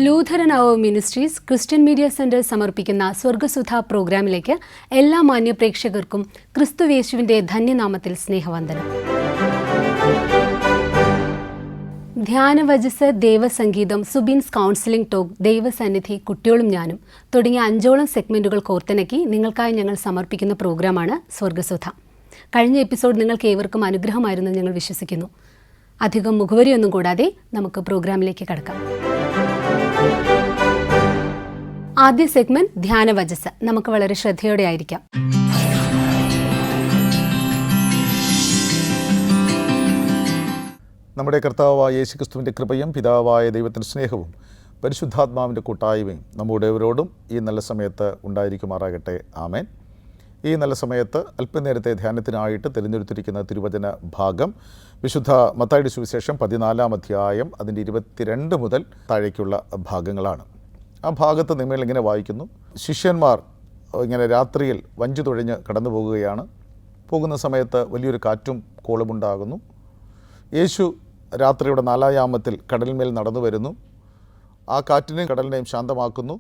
Lutheran അവർ ministries Christian media centre സമർപ്പിക്കുന്ന സ്വർഗസുധ പ്രോഗ്രാമിലേക്ക് എല്ലാ മാന്യപ്രേക്ഷകർക്കും ക്രിസ്തുവേശുവിന്റെ ധന്യനാമത്തിൽ സ്നേഹവന്ദനം. ധ്യാനവചസ്, ദേവസംഗീതം, സുബിൻസ് കൗൺസിലിംഗ് ടോക്ക്, ദൈവസന്നിധി, കുട്ടികളും ഞാനും തുടങ്ങിയ 5ഓളം സെഗ്മെന്റുകൾ കോർത്തിണക്കി നിങ്ങൾക്കായി ഞങ്ങൾ സമർപ്പിക്കുന്ന പ്രോഗ്രാമാണ് സ്വർഗസുധ. കഴിഞ്ഞ എപ്പിസോഡ് നിങ്ങൾക്ക് ഏവർക്കും അനുഗ്രഹമായിരുന്നു ഞങ്ങൾ വിശ്വസിക്കുന്നു. അധികം മുഖവരിയൊന്നും കൂടാതെ നമുക്ക് പ്രോഗ്രാമിലേക്ക് കടക്കാം. ആദ്യ സെഗ്മെന്റ് ധ്യാനവചസ്. നമുക്ക് വളരെ ശ്രദ്ധയോടെ ആയിരിക്കാം. നമ്മുടെ കർത്താവായ യേശുക്രിസ്തുവിൻ്റെ കൃപയും പിതാവായ ദൈവത്തിൻ്റെ സ്നേഹവും പരിശുദ്ധാത്മാവിൻ്റെ കൂട്ടായ്മയും നമ്മുടെ ഇവരോടും ഈ നല്ല സമയത്ത് ഉണ്ടായിരിക്കുമാറാകട്ടെ. ആമേൻ. ഈ നല്ല സമയത്ത് അല്പനേരത്തെ ധ്യാനത്തിനായിട്ട് തിരഞ്ഞെടുത്തിരിക്കുന്ന തിരുവചന ഭാഗം വിശുദ്ധ മത്തായിയുടെ സുവിശേഷം 14-ാം അധ്യായം അതിൻ്റെ 22 മുതൽ താഴേക്കുള്ള ഭാഗങ്ങളാണ്. ആ ഭാഗത്ത് നിങ്ങൾ ഇങ്ങനെ വായിക്കുന്നു: ശിഷ്യന്മാർ ഇങ്ങനെ രാത്രിയിൽ വഞ്ചി തുഴഞ്ഞ് കടന്നു പോകുകയാണ്. പോകുന്ന സമയത്ത് വലിയൊരു കാറ്റും കോളുമുണ്ടാകുന്നു. യേശു രാത്രിയുടെ 4-ാം യാമത്തിൽ കടലിന്മേൽ നടന്നു വരുന്നു. ആ കാറ്റിനെയും കടലിനെയും ശാന്തമാക്കുന്നു.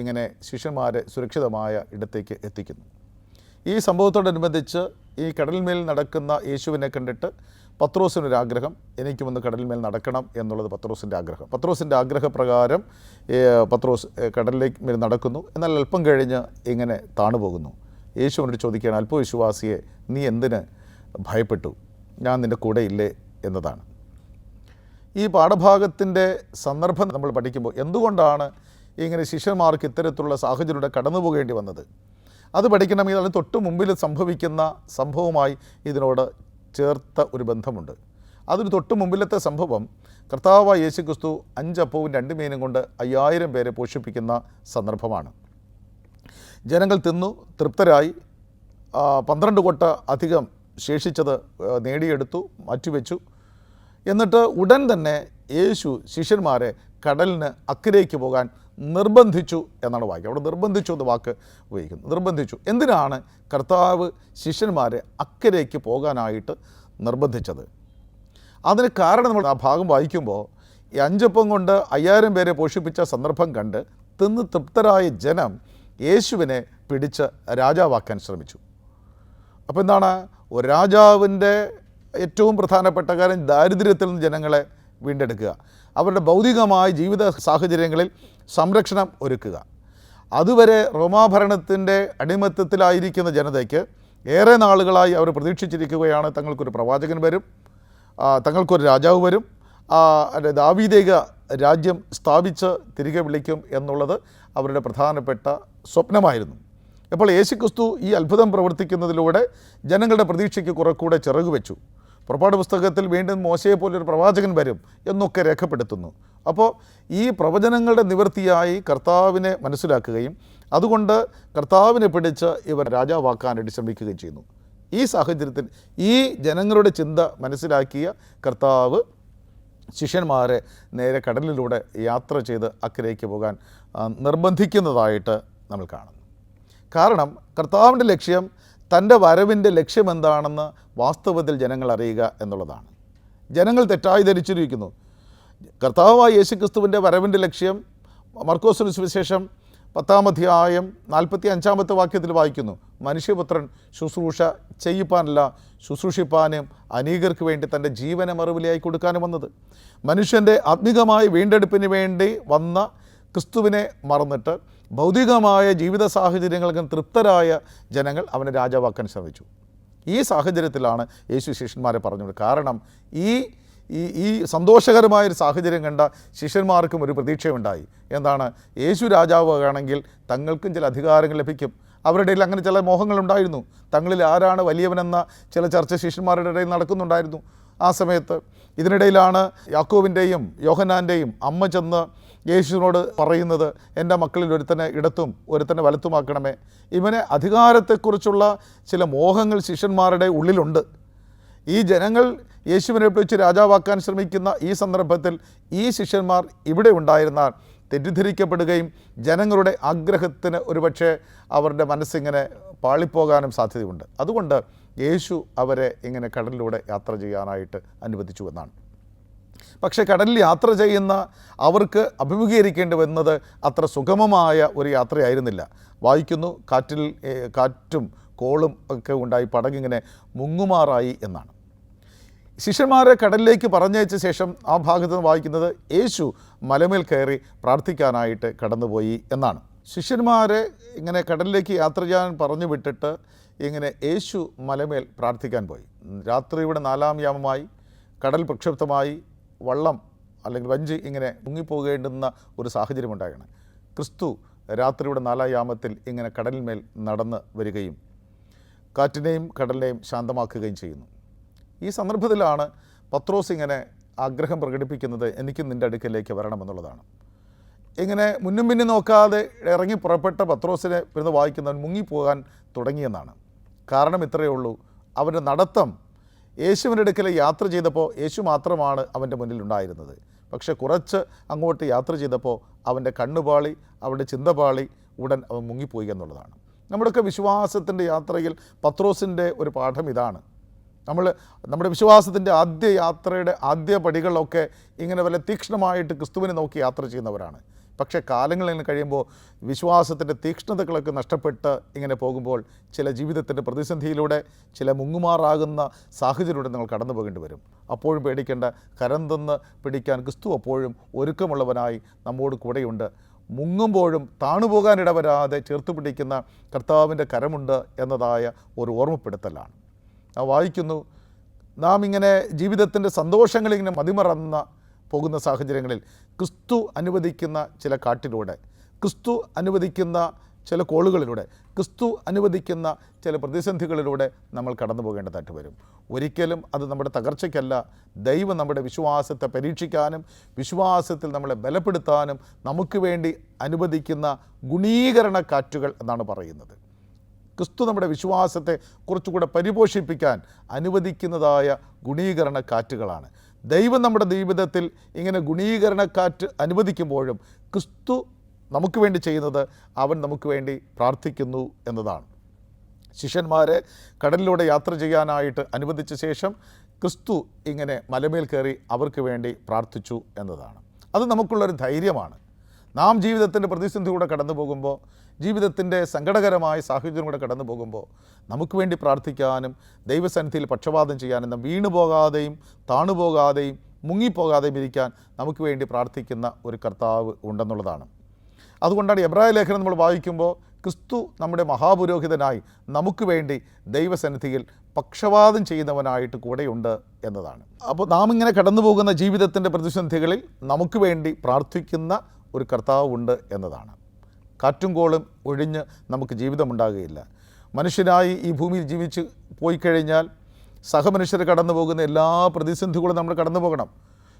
ഇങ്ങനെ ശിഷ്യന്മാരെ സുരക്ഷിതമായ ഇടത്തേക്ക് എത്തിക്കുന്നു. ഈ സംഭവത്തോടനുബന്ധിച്ച് ഈ കടലിന്മേൽ നടക്കുന്ന യേശുവിനെ കണ്ടിട്ട് പത്രോസിനൊരാഗ്രഹം, എനിക്കുമൊന്ന് കടലിന്മേൽ നടക്കണം എന്നുള്ളത് പത്രോസിൻ്റെ ആഗ്രഹം. പത്രോസിൻ്റെ ആഗ്രഹപ്രകാരം പത്രോസ് കടലിലേക്ക് മേൽ നടക്കുന്നു. എന്നാൽ അല്പം കഴിഞ്ഞ് ഇങ്ങനെ താണുപോകുന്നു. യേശുവിനോട് ചോദിക്കുകയാണ്: അല്പവിശ്വാസിയെ, നീ എന്തിന് ഭയപ്പെട്ടു? ഞാൻ നിൻ്റെ കൂടെ ഇല്ലേ എന്നതാണ്. ഈ പാഠഭാഗത്തിൻ്റെ സന്ദർഭം നമ്മൾ പഠിക്കുമ്പോൾ എന്തുകൊണ്ടാണ് ഇങ്ങനെ ശിഷ്യന്മാർക്ക് ഇത്തരത്തിലുള്ള സാഹചര്യത്തിലൂടെ കടന്നു പോകേണ്ടി വന്നത്, അത് പഠിക്കണമെങ്കിൽ അതിന് തൊട്ട് മുമ്പിൽ സംഭവിക്കുന്ന സംഭവമായി ഇതിനോട് ചേർത്ത ഒരു ബന്ധമുണ്ട്. അതിന് തൊട്ട് മുമ്പിലത്തെ സംഭവം കർത്താവായ യേശുക്രിസ്തു 5 അപ്പവും 2 മീനും കൊണ്ട് 5000 പേരെ പോഷിപ്പിക്കുന്ന സന്ദർഭമാണ്. ജനങ്ങൾ തിന്നു തൃപ്തരായി. 12 കൊട്ട അധികം ശേഷിച്ചത് നേടിയെടുത്തു, മാറ്റിവെച്ചു. എന്നിട്ട് ഉടൻ തന്നെ യേശു ശിഷ്യന്മാരെ കടലിന് അക്കരയ്ക്ക് പോകാൻ നിർബന്ധിച്ചു എന്നാണ് വാക്യം. അവിടെ നിർബന്ധിച്ചു എന്ന് വാക്ക് ഉപയോഗിക്കുന്നു. നിർബന്ധിച്ചു. എന്തിനാണ് കർത്താവ് ശിഷ്യന്മാരെ അക്കരയ്ക്ക് പോകാനായിട്ട് നിർബന്ധിച്ചത്? അതിന് കാരണം നമ്മൾ ആ ഭാഗം വായിക്കുമ്പോൾ ഈ 5 അപ്പം കൊണ്ട് 5000 പേരെ പോഷിപ്പിച്ച സന്ദർഭം കണ്ട് തിന്ന് തൃപ്തരായ ജനം യേശുവിനെ പിടിച്ച് രാജാവാക്കാൻ ശ്രമിച്ചു. അപ്പോൾ എന്താണ് ഒരു രാജാവിൻ്റെ ഏറ്റവും പ്രധാനപ്പെട്ട കാര്യം? ദാരിദ്ര്യത്തിൽ നിന്ന് ജനങ്ങളെ വീണ്ടെടുക്കുക, അവരുടെ ഭൗതികമായ ജീവിത സാഹചര്യങ്ങളിൽ സംരക്ഷണം ഒരുക്കുക. അതുവരെ റോമാഭരണത്തിൻ്റെ അടിമത്തത്തിലായിരിക്കുന്ന ജനതയ്ക്ക് ഏറെ നാളുകളായി അവർ പ്രതീക്ഷിച്ചിരിക്കുകയാണ് തങ്ങൾക്കൊരു പ്രവാചകൻ വരും, തങ്ങൾക്കൊരു രാജാവ് വരും, ദാവീദിക രാജ്യം സ്ഥാപിച്ച് തിരികെ വിളിക്കും എന്നുള്ളത് അവരുടെ പ്രധാനപ്പെട്ട സ്വപ്നമായിരുന്നു. അപ്പോൾ യേശുക്രിസ്തു ഈ അത്ഭുതം പ്രവർത്തിക്കുന്നതിലൂടെ ജനങ്ങളുടെ പ്രതീക്ഷയ്ക്ക് കുറെക്കൂടെ ചിറകു വെച്ചു. പുറപ്പാട് പുസ്തകത്തിൽ വീണ്ടും മോശയെ പോലൊരു പ്രവാചകൻ വരും എന്നൊക്കെ രേഖപ്പെടുത്തുന്നു. അപ്പോൾ ഈ പ്രവചനങ്ങളുടെ നിവൃത്തിയായി കർത്താവിനെ മനസ്സിലാക്കുകയും അതുകൊണ്ട് കർത്താവിനെ പിടിച്ച് ഇവർ രാജാവാക്കാനായിട്ട് ശ്രമിക്കുകയും ചെയ്യുന്നു. ഈ സാഹചര്യത്തിൽ ഈ ജനങ്ങളുടെ ചിന്ത മനസ്സിലാക്കിയ കർത്താവ് ശിഷ്യന്മാരെ നേരെ കടലിലൂടെ യാത്ര ചെയ്ത് അക്കരയ്ക്ക് പോകാൻ നിർബന്ധിക്കുന്നതായിട്ട് നമ്മൾ കാണുന്നു. കാരണം കർത്താവിൻ്റെ ലക്ഷ്യം, തൻ്റെ വരവിൻ്റെ ലക്ഷ്യം എന്താണെന്ന് വാസ്തവത്തിൽ ജനങ്ങൾ അറിയുക എന്നുള്ളതാണ്. ജനങ്ങൾ തെറ്റായി ധരിച്ചിരിക്കുന്നു. കർത്താവായ യേശുക്രിസ്തുവിൻ്റെ വരവിൻ്റെ ലക്ഷ്യം മർക്കോസിന് സുവിശേഷം 10-ാം അധ്യായം 45-ാമത്തെ വാക്യത്തിൽ വായിക്കുന്നു: മനുഷ്യപുത്രൻ ശുശ്രൂഷ ചെയ്യിപ്പാനല്ല, ശുശ്രൂഷിപ്പാനും അനേകർക്ക് വേണ്ടി തൻ്റെ ജീവനെ മറുവിലയായി കൊടുക്കാനും വന്നത്. മനുഷ്യൻ്റെ ആത്മികമായ വീണ്ടെടുപ്പിന് വേണ്ടി വന്ന ക്രിസ്തുവിനെ മറന്നിട്ട് ഭൗതികമായ ജീവിത സാഹചര്യങ്ങൾക്ക് തൃപ്തരായ ജനങ്ങൾ അവനെ രാജാവാക്കാൻ ശ്രമിച്ചു. ഈ സാഹചര്യത്തിലാണ് യേശു ശിഷ്യന്മാരെ പറഞ്ഞത്. കാരണം ഈ സന്തോഷകരമായൊരു സാഹചര്യം കണ്ട ശിഷ്യന്മാർക്കും ഒരു പ്രതീക്ഷയുണ്ടായി. എന്താണ്? യേശു രാജാവാണെങ്കിൽ തങ്ങൾക്കും ചില അധികാരങ്ങൾ ലഭിക്കും. അവരുടെ ഇടയിൽ അങ്ങനെ ചില മോഹങ്ങളുണ്ടായിരുന്നു. തങ്ങളിൽ ആരാണ് വലിയവനെന്ന ചില ചർച്ച ശിഷ്യന്മാരുടെ ഇടയിൽ നടക്കുന്നുണ്ടായിരുന്നു ആ സമയത്ത്. ഇതിനിടയിലാണ് യാക്കോബിൻ്റെയും യോഹന്നാൻ്റെയും അമ്മ ചെന്ന് യേശുവിനോട് പറയുന്നത്: എൻ്റെ മക്കളിൽ ഒരുത്തനെ ഇടത്തും ഒരുത്തനെ വലത്തുമാക്കണമേ. ഇവനെ അധികാരത്തെക്കുറിച്ചുള്ള ചില മോഹങ്ങൾ ശിഷ്യന്മാരുടെ ഉള്ളിലുണ്ട്. ഈ ജനങ്ങൾ യേശുവിനെ പിടിച്ച് രാജാവാക്കാൻ ശ്രമിക്കുന്ന ഈ സന്ദർഭത്തിൽ ഈ ശിഷ്യന്മാർ ഇവിടെ ഉണ്ടായിരുന്നാൽ തെറ്റിദ്ധരിക്കപ്പെടുകയും ജനങ്ങളുടെ ആഗ്രഹത്തിന് ഒരുപക്ഷെ അവരുടെ മനസ്സിങ്ങനെ പാളിപ്പോകാനും സാധ്യതയുണ്ട്. അതുകൊണ്ട് യേശു അവരെ ഇങ്ങനെ കടലിലൂടെ യാത്ര ചെയ്യാനായിട്ട് അനുവദിച്ചു എന്നാണ്. പക്ഷേ കടലിൽ യാത്ര ചെയ്യുന്ന അവർക്ക് അഭിമുഖീകരിക്കേണ്ടി വന്നത് അത്ര സുഗമമായ ഒരു യാത്രയായിരുന്നില്ല. വായിക്കുന്നു, കാറ്റും കോളും ഒക്കെ ഉണ്ടായി പടകിങ്ങനെ മുങ്ങുമാറായി എന്നാണ്. ശിഷ്യന്മാരെ കടലിലേക്ക് പറഞ്ഞയച്ച ശേഷം ആ ഭാഗത്ത് നിന്ന് വായിക്കുന്നത് യേശു മലമേൽ കയറി പ്രാർത്ഥിക്കാനായിട്ട് കടന്നുപോയി എന്നാണ്. ശിഷ്യന്മാരെ ഇങ്ങനെ കടലിലേക്ക് യാത്ര ചെയ്യാൻ പറഞ്ഞു വിട്ടിട്ട് ഇങ്ങനെ യേശു മലമേൽ പ്രാർത്ഥിക്കാൻ പോയി. രാത്രിയുടെ 4-ാം യാമമായി, കടൽ പ്രക്ഷുബ്ധമായി, വള്ളം അല്ലെങ്കിൽ വഞ്ചി ഇങ്ങനെ മുങ്ങിപ്പോകേണ്ടുന്ന ഒരു സാഹചര്യമുണ്ടാകണം. ക്രിസ്തു രാത്രിയുടെ 4-ാം യാമത്തിൽ ഇങ്ങനെ കടലിന്മേൽ നടന്ന് വരികയും കാറ്റിനെയും കടലിനെയും ശാന്തമാക്കുകയും ചെയ്യുന്നു. ഈ സന്ദർഭത്തിലാണ് പത്രോസ് ഇങ്ങനെ ആഗ്രഹം പ്രകടിപ്പിക്കുന്നത്, എനിക്ക് നിൻ്റെ അടുക്കലേക്ക് വരണമെന്നുള്ളതാണ്. ഇങ്ങനെ മുന്നും പിന്നും നോക്കാതെ ഇറങ്ങി പുറപ്പെട്ട പത്രോസിനെ പിന്നെ വായിക്കുന്നവൻ മുങ്ങിപ്പോകാൻ തുടങ്ങിയെന്നാണ്. കാരണം ഇത്രയേ ഉള്ളൂ, അവൻ്റെ നടത്തം യേശുവിൻ്റെ അടുക്കൽ യാത്ര ചെയ്തപ്പോൾ യേശു മാത്രമാണ് അവൻ്റെ മുന്നിലുണ്ടായിരുന്നത്. പക്ഷേ കുറച്ച് അങ്ങോട്ട് യാത്ര ചെയ്തപ്പോൾ അവൻ്റെ കണ്ണുപാളി, അവൻ്റെ ചിന്തപാളി, ഉടൻ അവൻ മുങ്ങിപ്പോയി എന്നുള്ളതാണ്. നമ്മുടെയൊക്കെ വിശ്വാസത്തിൻ്റെ യാത്രയിൽ പത്രോസിൻ്റെ ഒരു പാഠം ഇതാണ്. നമ്മുടെ വിശ്വാസത്തിൻ്റെ ആദ്യ യാത്രയുടെ ആദ്യ പടികളിലൊക്കെ ഇങ്ങനെ വല്ല തീക്ഷ്ണമായിട്ട് ക്രിസ്തുവിനെ നോക്കി യാത്ര ചെയ്യുന്നവരാണ്. പക്ഷേ കാലങ്ങളിൽ കഴിയുമ്പോൾ വിശ്വാസത്തിൻ്റെ തീക്ഷ്ണതകളൊക്കെ നഷ്ടപ്പെട്ട് ഇങ്ങനെ പോകുമ്പോൾ ചില ജീവിതത്തിൻ്റെ പ്രതിസന്ധിയിലൂടെ, ചില മുങ്ങുമാറാകുന്ന സാഹചര്യത്തിലൂടെ നിങ്ങൾ കടന്നു പോകേണ്ടി വരും. അപ്പോഴും പേടിക്കേണ്ട, കരം തന്ന് പിടിക്കാൻ ക്രിസ്തു അപ്പോഴും ഒരുക്കമുള്ളവനായി നമ്മോട് കൂടെയുണ്ട്. മുങ്ങുമ്പോഴും താണുപോകാൻ ഇടവരാതെ ചേർത്ത് പിടിക്കുന്ന കർത്താവിൻ്റെ കരമുണ്ട് എന്നതായ ഒരു ഓർമ്മപ്പെടുത്തലാണ്. വായിക്കുന്നു, നാം ഇങ്ങനെ ജീവിതത്തിൻ്റെ സന്തോഷങ്ങളിങ്ങനെ മതിമറന്ന പോകുന്ന സാഹചര്യങ്ങളിൽ ക്രിസ്തു അനുവദിക്കുന്ന ചില കാട്ടിലൂടെ, ക്രിസ്തു അനുവദിക്കുന്ന ചില കോളുകളിലൂടെ, ക്രിസ്തു അനുവദിക്കുന്ന ചില പ്രതിസന്ധികളിലൂടെ നമ്മൾ കടന്നു പോകേണ്ടതായിട്ട് വരും. ഒരിക്കലും അത് നമ്മുടെ തകർച്ചയ്ക്കല്ല, ദൈവം നമ്മുടെ വിശ്വാസത്തെ പരീക്ഷിക്കാനും വിശ്വാസത്തിൽ നമ്മളെ ബലപ്പെടുത്താനും നമുക്ക് വേണ്ടി അനുവദിക്കുന്ന ഗുണീകരണ കാറ്റുകൾ എന്നാണ് പറയുന്നത്. ക്രിസ്തു നമ്മുടെ വിശ്വാസത്തെ കുറച്ചുകൂടെ പരിപോഷിപ്പിക്കാൻ അനുവദിക്കുന്നതായ ഗുണീകരണ കാറ്റുകളാണ്. ദൈവം നമ്മുടെ ജീവിതത്തിൽ ഇങ്ങനെ ഗുണീകരണക്കാറ്റ് അനുവദിക്കുമ്പോഴും ക്രിസ്തു നമുക്ക് വേണ്ടി ചെയ്യുന്നത് അവൻ നമുക്ക് വേണ്ടി പ്രാർത്ഥിക്കുന്നു എന്നതാണ്. ശിഷ്യന്മാരെ കടലിലൂടെ യാത്ര ചെയ്യാനായിട്ട് അനുവദിച്ച ശേഷം ക്രിസ്തു ഇങ്ങനെ മലമേൽ കയറി അവർക്ക് വേണ്ടി പ്രാർത്ഥിച്ചു എന്നതാണ്. അത് നമുക്കുള്ളൊരു ധൈര്യമാണ്. നാം ജീവിതത്തിൻ്റെ പ്രതിസന്ധിയിലൂടെ കടന്നു പോകുമ്പോൾ, ജീവിതത്തിൻ്റെ സങ്കടകരമായ സാഹചര്യത്തിലൂടെ കടന്നു പോകുമ്പോൾ നമുക്ക് വേണ്ടി പ്രാർത്ഥിക്കാനും ദൈവസന്നിധിയിൽ പക്ഷപാതം ചെയ്യാനും, നാം വീണുപോകാതെയും താണുപോകാതെയും മുങ്ങിപ്പോകാതെയും ഇരിക്കാൻ നമുക്ക് വേണ്ടി പ്രാർത്ഥിക്കുന്ന ഒരു കർത്താവ് ഉണ്ടെന്നുള്ളതാണ്. അതുകൊണ്ടാണ് എബ്രായ ലേഖനം നമ്മൾ വായിക്കുമ്പോൾ ക്രിസ്തു നമ്മുടെ മഹാപുരോഹിതനായി നമുക്ക് വേണ്ടി ദൈവസന്നിധിയിൽ പക്ഷപാതം ചെയ്യുന്നവനായിട്ട് കൂടെയുണ്ട് എന്നതാണ്. അപ്പോൾ നാം ഇങ്ങനെ കടന്നു പോകുന്ന ജീവിതത്തിൻ്റെ പ്രതിസന്ധികളിൽ നമുക്ക് വേണ്ടി പ്രാർത്ഥിക്കുന്ന ഒരു കർത്താവ് ഉണ്ട് എന്നതാണ്. കാറ്റും കോളും ഒഴിഞ്ഞ് നമുക്ക് ജീവിതമുണ്ടാകുകയില്ല. മനുഷ്യനായി ഈ ഭൂമിയിൽ ജീവിച്ച് പോയി കഴിഞ്ഞാൽ സഹമനുഷ്യർ കടന്നു പോകുന്ന എല്ലാ പ്രതിസന്ധികളും നമ്മൾ കടന്നു പോകണം.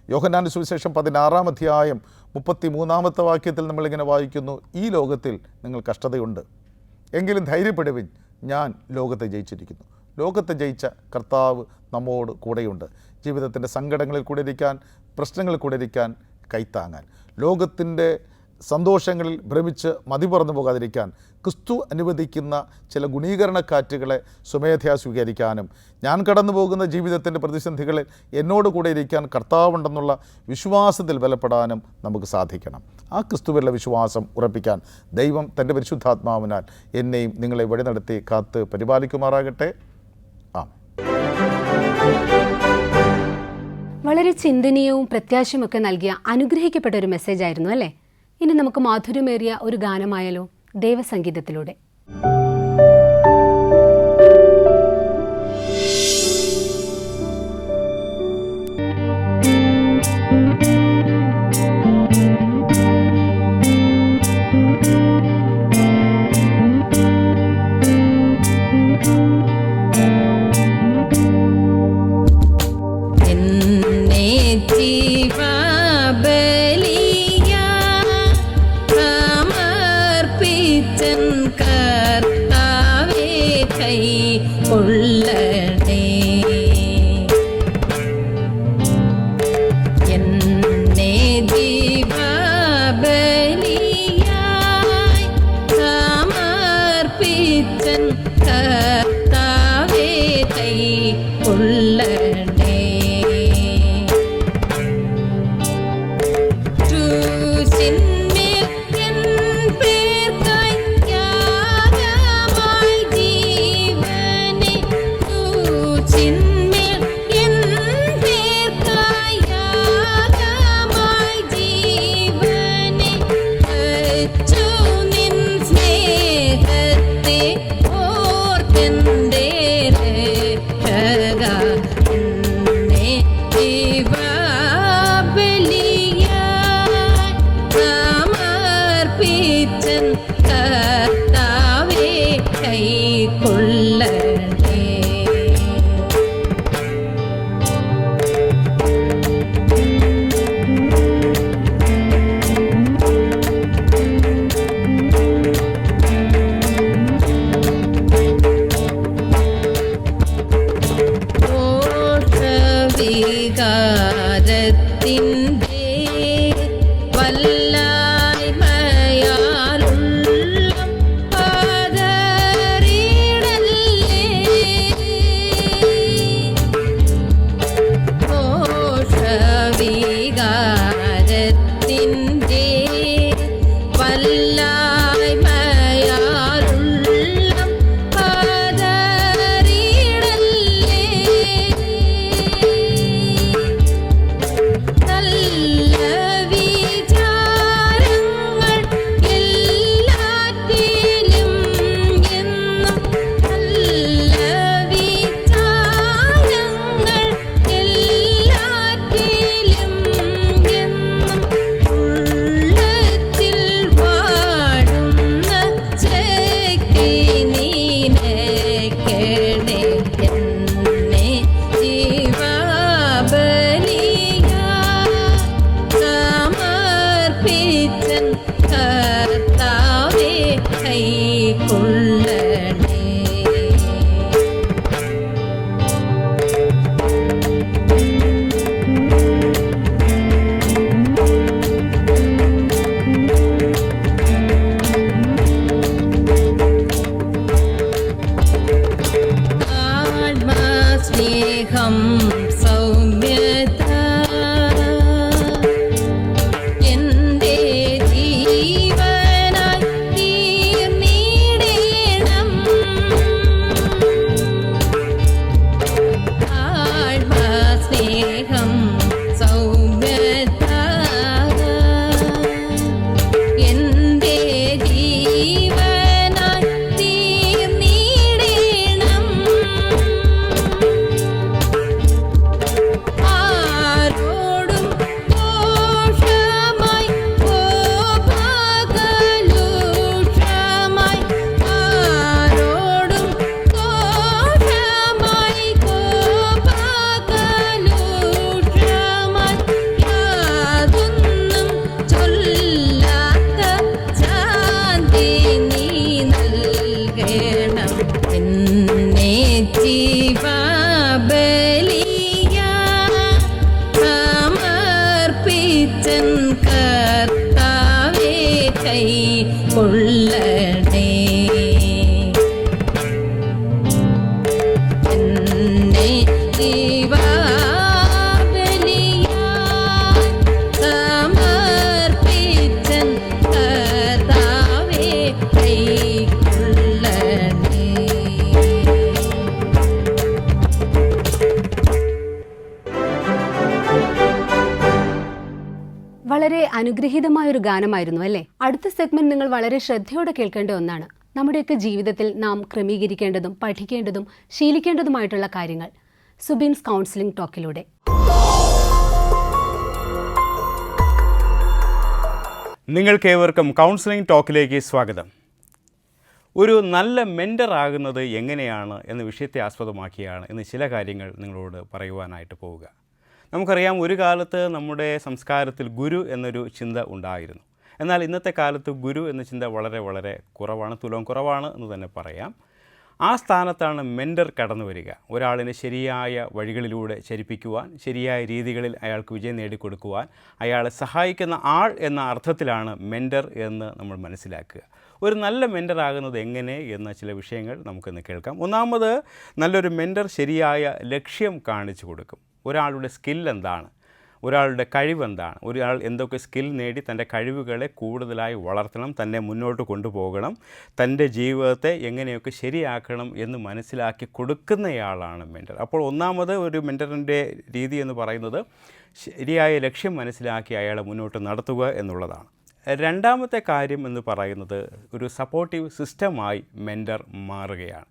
യോഹന്നാന്റെ സുവിശേഷം 16-ാം അധ്യായം 33-ാമത്തെ വാക്യത്തിൽ നമ്മളിങ്ങനെ വായിക്കുന്നു, ഈ ലോകത്തിൽ നിങ്ങൾ കഷ്ടതയുണ്ട്, എങ്കിലും ധൈര്യപ്പെടുവിൻ, ഞാൻ ലോകത്തെ ജയിച്ചിരിക്കുന്നു. ലോകത്തെ ജയിച്ച കർത്താവ് നമ്മോട് കൂടെയുണ്ട്. ജീവിതത്തിൻ്റെ സങ്കടങ്ങളിൽ കൂടെ ഇരിക്കാൻ, പ്രശ്നങ്ങളിൽ കൂടെ ഇരിക്കാൻ, കൈത്താങ്ങാൻ, ലോകത്തിൻ്റെ സന്തോഷങ്ങളിൽ ഭ്രമിച്ച് മതിപറന്നു പോകാതിരിക്കാൻ ക്രിസ്തു അനുവദിക്കുന്ന ചില ഗുണീകരണക്കാറ്റുകളെ സ്വമേധയാ സ്വീകരിക്കാനും, ഞാൻ കടന്നു പോകുന്ന ജീവിതത്തിൻ്റെ പ്രതിസന്ധികളിൽ എന്നോട് കൂടെ ഇരിക്കാൻ കർത്താവുണ്ടെന്നുള്ള വിശ്വാസത്തിൽ ബലപ്പെടാനും നമുക്ക് സാധിക്കണം. ആ ക്രിസ്തുവിലുള്ള വിശ്വാസം ഉറപ്പിക്കാൻ ദൈവം തൻ്റെ പരിശുദ്ധാത്മാവിനാൽ എന്നെയും നിങ്ങളെ വഴി നടത്തി കാത്ത് പരിപാലിക്കുമാറാകട്ടെ. വളരെ ചിന്തനീയവും പ്രത്യാശയുമൊക്കെ നൽകിയ അനുഗ്രഹിക്കപ്പെട്ട ഒരു മെസ്സേജ് ആയിരുന്നു അല്ലേ? ഇനി നമുക്ക് മാധുര്യമേറിയ ഒരു ഗാനമായാലോ, ദേവസംഗീതത്തിലൂടെ. സമർപ്പിച്ചൻ കർത്താവേ വളരെ അനുഗ്രഹീതമായൊരു ഗാനമായിരുന്നു അല്ലേ? അടുത്ത സെഗ്മെന്റ് നിങ്ങൾ വളരെ ശ്രദ്ധയോടെ കേൾക്കേണ്ട ഒന്നാണ്. നമ്മുടെയൊക്കെ ജീവിതത്തിൽ നാം ക്രമീകരിക്കേണ്ടതും പഠിക്കേണ്ടതും ശീലിക്കേണ്ടതുമായിട്ടുള്ള കാര്യങ്ങൾ സുബിൻസ് കൗൺസിലിംഗ് ടോക്കിലൂടെ. നിങ്ങൾക്കേവർക്കും കൗൺസിലിംഗ് ടോക്കിലേക്ക് സ്വാഗതം. ഒരു നല്ല മെൻറ്റർ ആകുന്നത് എങ്ങനെയാണ് എന്ന വിഷയത്തെ ആസ്പദമാക്കിയാണ് ഇന്ന് ചില കാര്യങ്ങൾ നിങ്ങളോട് പറയുവാനായിട്ട് പോവുക. നമുക്കറിയാം, ഒരു കാലത്ത് നമ്മുടെ സംസ്കാരത്തിൽ ഗുരു എന്നൊരു ചിന്ത ഉണ്ടായിരുന്നു. എന്നാൽ ഇന്നത്തെ കാലത്ത് ഗുരു എന്ന ചിന്ത വളരെ വളരെ കുറവാണ്, തുലോം കുറവാണ് എന്ന് തന്നെ പറയാം. ആ സ്ഥാനത്താണ് മെൻറ്റർ കടന്നു വരിക. ഒരാളിനെ ശരിയായ വഴികളിലൂടെ ചരിപ്പിക്കുവാൻ, ശരിയായ രീതികളിൽ അയാൾക്ക് വിജയം നേടിക്കൊടുക്കുവാൻ അയാളെ സഹായിക്കുന്ന ആൾ എന്ന അർത്ഥത്തിലാണ് മെൻറ്റർ എന്ന് നമ്മൾ മനസ്സിലാക്കുക. ഒരു നല്ല മെൻറ്റർ ആകുന്നത് എങ്ങനെ എന്ന ചില വിഷയങ്ങൾ നമുക്കിന്ന് കേൾക്കാം. ഒന്നാമത്, നല്ലൊരു മെൻറ്റർ ശരിയായ ലക്ഷ്യം കാണിച്ചു കൊടുക്കും. ഒരാളുടെ സ്കിൽ എന്താണ്, ഒരാളുടെ കഴിവെന്താണ്, ഒരാൾ എന്തൊക്കെ സ്കിൽ നേടി തൻ്റെ കഴിവുകളെ കൂടുതലായി വളർത്തണം, തന്നെ മുന്നോട്ട് കൊണ്ടുപോകണം, തൻ്റെ ജീവിതത്തെ എങ്ങനെയൊക്കെ ശരിയാക്കണം എന്ന് മനസ്സിലാക്കി കൊടുക്കുന്നയാളാണ് മെൻറ്റർ. അപ്പോൾ ഒന്നാമത് ഒരു മെൻറ്ററിൻ്റെ രീതി എന്ന് പറയുന്നത് ശരിയായ ലക്ഷ്യം മനസ്സിലാക്കി അയാളെ മുന്നോട്ട് നടത്തുക എന്നുള്ളതാണ്. രണ്ടാമത്തെ കാര്യം എന്ന് പറയുന്നത് ഒരു സപ്പോർട്ടീവ് സിസ്റ്റമായി മെൻറ്റർ മാറുകയാണ്.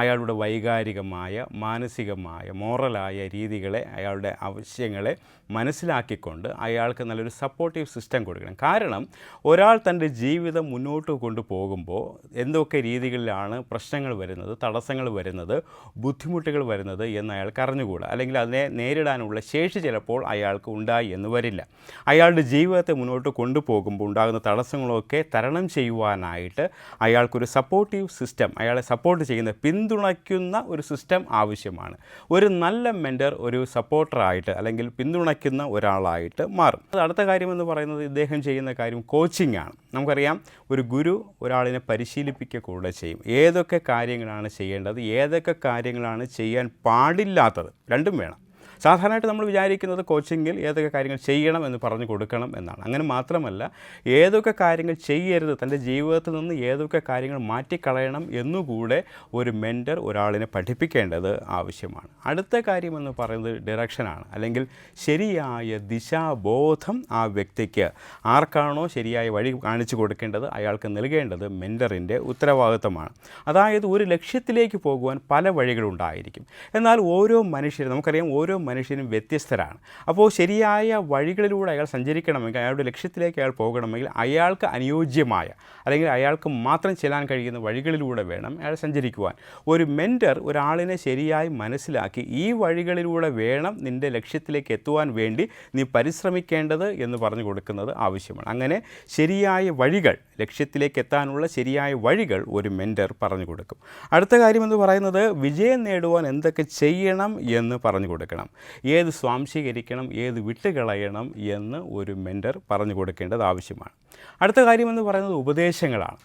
അയാളുടെ വൈകാരികമായ, മാനസികമായ, മോറലായ രീതികളെ, അയാളുടെ ആവശ്യങ്ങളെ മനസ്സിലാക്കിക്കൊണ്ട് അയാൾക്ക് നല്ലൊരു സപ്പോർട്ടീവ് സിസ്റ്റം കൊടുക്കണം. കാരണം ഒരാൾ തൻ്റെ ജീവിതം മുന്നോട്ട് കൊണ്ടുപോകുമ്പോൾ എന്തൊക്കെ രീതികളിലാണ് പ്രശ്നങ്ങൾ വരുന്നത്, തടസ്സങ്ങൾ വരുന്നത്, ബുദ്ധിമുട്ടുകൾ വരുന്നത് എന്ന് അയാൾക്ക് അറിഞ്ഞുകൂടാ. അല്ലെങ്കിൽ അതിനെ നേരിടാനുള്ള ശേഷി ചിലപ്പോൾ അയാൾക്ക് ഉണ്ടായി എന്ന് വരില്ല. അയാളുടെ ജീവിതത്തെ മുന്നോട്ട് കൊണ്ടുപോകുമ്പോൾ ഉണ്ടാകുന്ന തടസ്സങ്ങളൊക്കെ തരണം ചെയ്യുവാനായിട്ട് അയാൾക്കൊരു സപ്പോർട്ടീവ് സിസ്റ്റം, അയാളെ സപ്പോർട്ട് ചെയ്യുന്ന, പിന്തുണയ്ക്കുന്ന ഒരു സിസ്റ്റം ആവശ്യമാണ്. ഒരു നല്ല മെൻറ്റർ ഒരു സപ്പോർട്ടറായിട്ട് അല്ലെങ്കിൽ പിന്തുണയ്ക്കുന്ന ഒരാളായിട്ട് മാറും. അടുത്ത കാര്യമെന്ന് പറയുന്നത് ഇദ്ദേഹം ചെയ്യുന്ന കാര്യം കോച്ചിങ് ആണ്. നമുക്കറിയാം, ഒരു ഗുരു ഒരാളിനെ പരിശീലിപ്പിക്കുക കൂടെ ചെയ്യും. ഏതൊക്കെ കാര്യങ്ങളാണ് ചെയ്യേണ്ടത്, ഏതൊക്കെ കാര്യങ്ങളാണ് ചെയ്യാൻ പാടില്ലാത്തത്, രണ്ടും വേണം. സാധാരണയായിട്ട് നമ്മൾ വിചാരിക്കുന്നത് കോച്ചിങ്ങിൽ ഏതൊക്കെ കാര്യങ്ങൾ ചെയ്യണം എന്ന് പറഞ്ഞു കൊടുക്കണം എന്നാണ്. അങ്ങനെ മാത്രമല്ല, ഏതൊക്കെ കാര്യങ്ങൾ ചെയ്യരുത്, തൻ്റെ ജീവിതത്തിൽ നിന്ന് ഏതൊക്കെ കാര്യങ്ങൾ മാറ്റിക്കളയണം എന്നുകൂടെ ഒരു മെൻറ്റർ ഒരാളിനെ പഠിപ്പിക്കേണ്ടത് ആവശ്യമാണ്. അടുത്ത കാര്യമെന്ന് പറയുന്നത് ഡിറക്ഷനാണ്, അല്ലെങ്കിൽ ശരിയായ ദിശാബോധം ആ വ്യക്തിക്ക് ആർക്കാണോ ശരിയായ വഴി കാണിച്ചു കൊടുക്കേണ്ടത് അയാൾക്ക് നൽകേണ്ടത് മെൻറ്ററിൻ്റെ ഉത്തരവാദിത്തമാണ്. അതായത് ഒരു ലക്ഷ്യത്തിലേക്ക് പോകുവാൻ പല വഴികളുണ്ടായിരിക്കും. എന്നാൽ ഓരോ മനുഷ്യരും, നമുക്കറിയാം, ഓരോ മനുഷ്യനും വ്യത്യസ്തരാണ്. അപ്പോൾ ശരിയായ വഴികളിലൂടെ അയാൾ സഞ്ചരിക്കണമെങ്കിൽ, അയാളുടെ ലക്ഷ്യത്തിലേക്ക് അയാൾ പോകണമെങ്കിൽ അയാൾക്ക് അനുയോജ്യമായ അല്ലെങ്കിൽ അയാൾക്ക് മാത്രം ചെല്ലാൻ കഴിയുന്ന വഴികളിലൂടെ വേണം അയാൾ സഞ്ചരിക്കുവാൻ. ഒരു മെൻറ്റർ ഒരാളിനെ ശരിയായി മനസ്സിലാക്കി ഈ വഴികളിലൂടെ വേണം നിൻ്റെ ലക്ഷ്യത്തിലേക്ക് എത്തുവാൻ വേണ്ടി നീ പരിശ്രമിക്കേണ്ടത് എന്ന് പറഞ്ഞു കൊടുക്കുന്നത് ആവശ്യമാണ്. അങ്ങനെ ശരിയായ വഴികൾ, ലക്ഷ്യത്തിലേക്ക് എത്താനുള്ള ശരിയായ വഴികൾ ഒരു മെൻറ്റർ പറഞ്ഞു കൊടുക്കും. അടുത്ത കാര്യമെന്ന് പറയുന്നത് വിജയം നേടുവാൻ എന്തൊക്കെ ചെയ്യണം എന്ന് പറഞ്ഞു കൊടുക്കണം. ഏത് സ്വാംശീകരിക്കണം, ഏത് വിട്ടുകളയണം എന്ന് ഒരു മെൻറ്റർ പറഞ്ഞു കൊടുക്കേണ്ടത് ആവശ്യമാണ്. അടുത്ത കാര്യമെന്ന് പറയുന്നത് ഉപദേശങ്ങളാണ്.